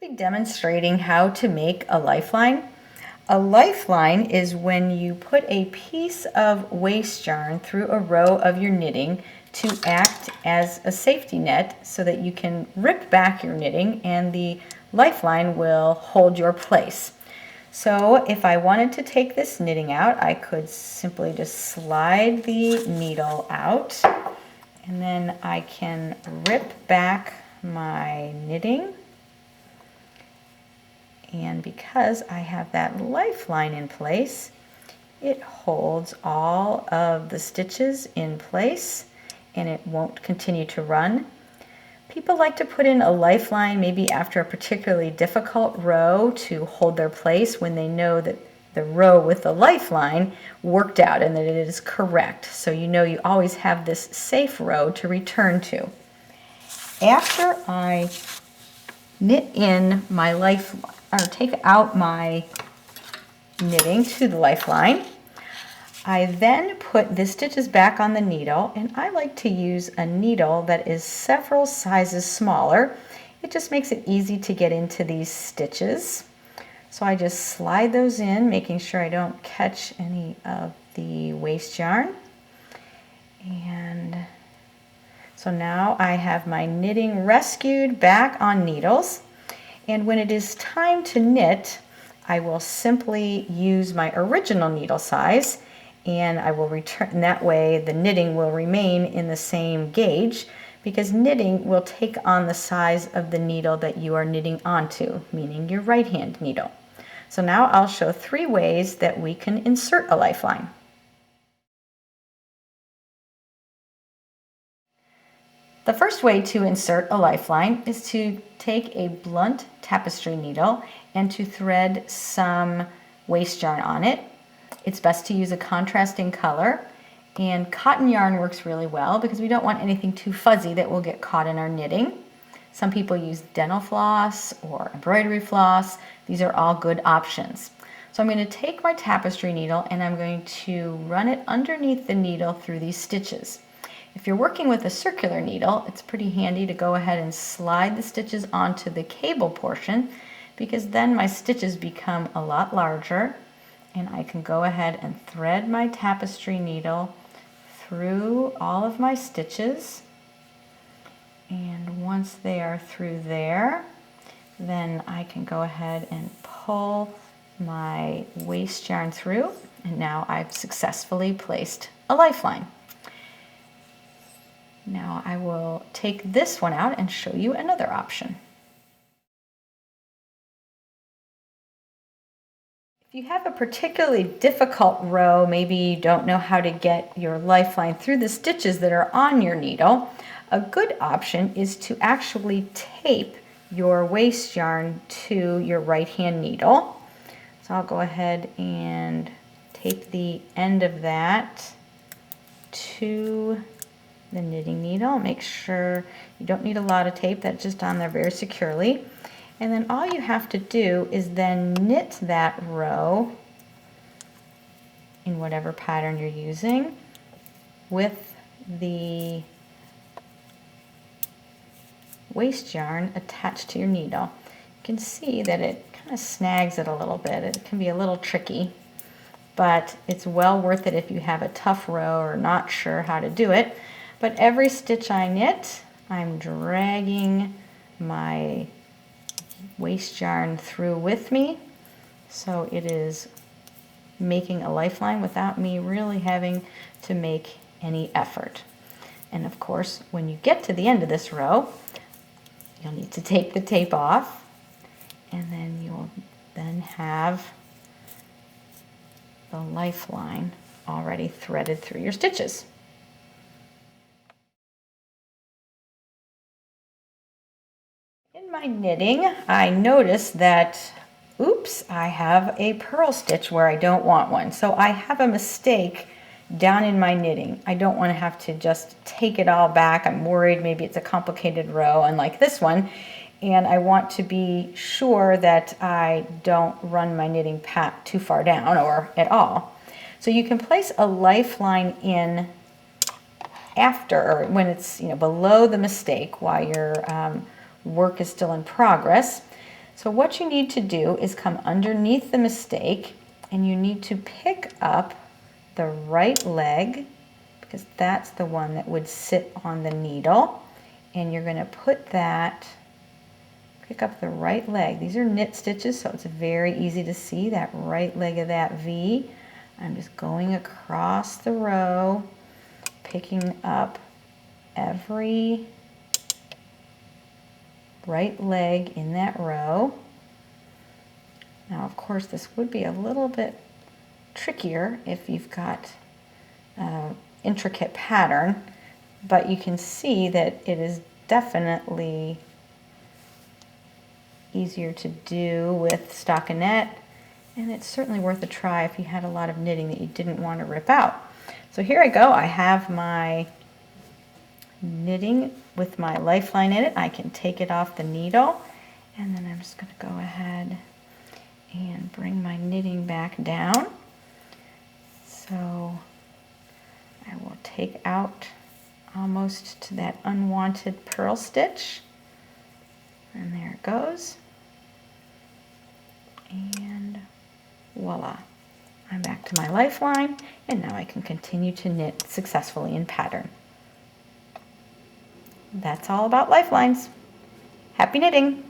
Be demonstrating how to make a lifeline. A lifeline is when you put a piece of waste yarn through a row of your knitting to act as a safety net so that you can rip back your knitting and the lifeline will hold your place. So if I wanted to take this knitting out, I could simply just slide the needle out and then I can rip back my knitting. And because I have that lifeline in place, it holds all of the stitches in place and it won't continue to run. People like to put in a lifeline maybe after a particularly difficult row to hold their place when they know that the row with the lifeline worked out and that it is correct. So you know you always have this safe row to return to. After I knit in my lifeline, or take out my knitting to the lifeline, I then put the stitches back on the needle, and I like to use a needle that is several sizes smaller. It just makes it easy to get into these stitches. So I just slide those in, making sure I don't catch any of the waste yarn. And so now I have my knitting rescued back on needles. And when it is time to knit, I will simply use my original needle size and I will return. That way the knitting will remain in the same gauge because knitting will take on the size of the needle that you are knitting onto, meaning your right hand needle. So now I'll show 3 ways that we can insert a lifeline. The first way to insert a lifeline is to take a blunt tapestry needle and to thread some waste yarn on it. It's best to use a contrasting color, and cotton yarn works really well because we don't want anything too fuzzy that will get caught in our knitting. Some people use dental floss or embroidery floss. These are all good options. So I'm going to take my tapestry needle and I'm going to run it underneath the needle through these stitches. If you're working with a circular needle, it's pretty handy to go ahead and slide the stitches onto the cable portion because then my stitches become a lot larger and I can go ahead and thread my tapestry needle through all of my stitches. And once they are through there, then I can go ahead and pull my waste yarn through, and now I've successfully placed a lifeline. Now I will take this one out and show you another option. If you have a particularly difficult row, maybe you don't know how to get your lifeline through the stitches that are on your needle, a good option is to actually tape your waste yarn to your right hand needle. So I'll go ahead and tape the end of that to the knitting needle. Make sure you don't need a lot of tape, that's just on there very securely. And then all you have to do is then knit that row in whatever pattern you're using with the waste yarn attached to your needle. You can see that it kind of snags it a little bit. It can be a little tricky, but it's well worth it if you have a tough row or not sure how to do it. But every stitch I knit, I'm dragging my waste yarn through with me, so it is making a lifeline without me really having to make any effort. And of course, when you get to the end of this row, you'll need to take the tape off, and then you'll then have the lifeline already threaded through your stitches. In my knitting, I noticed that, oops, I have a purl stitch where I don't want one. So I have a mistake down in my knitting. I don't want to have to just take it all back. I'm worried maybe it's a complicated row, unlike this one. And I want to be sure that I don't run my knitting pack too far down or at all. So you can place a lifeline in after, or when it's below the mistake while your work is still in progress. So what you need to do is come underneath the mistake, and you need to pick up the right leg, because that's the one that would sit on the needle. And you're going to put that, pick up the right leg. These are knit stitches, so it's very easy to see that right leg of that V. I'm just going across the row, picking up every right leg in that row. Now, of course, this would be a little bit trickier if you've got intricate pattern, but you can see that it is definitely easier to do with stockinette, and it's certainly worth a try if you had a lot of knitting that you didn't want to rip out. So here I go. I have my knitting with my lifeline in it. I can take it off the needle, and then I'm just going to go ahead and bring my knitting back down. So I will take out almost to that unwanted purl stitch, and there it goes, and voila, I'm back to my lifeline, and now I can continue to knit successfully in pattern. That's all about lifelines. Happy knitting!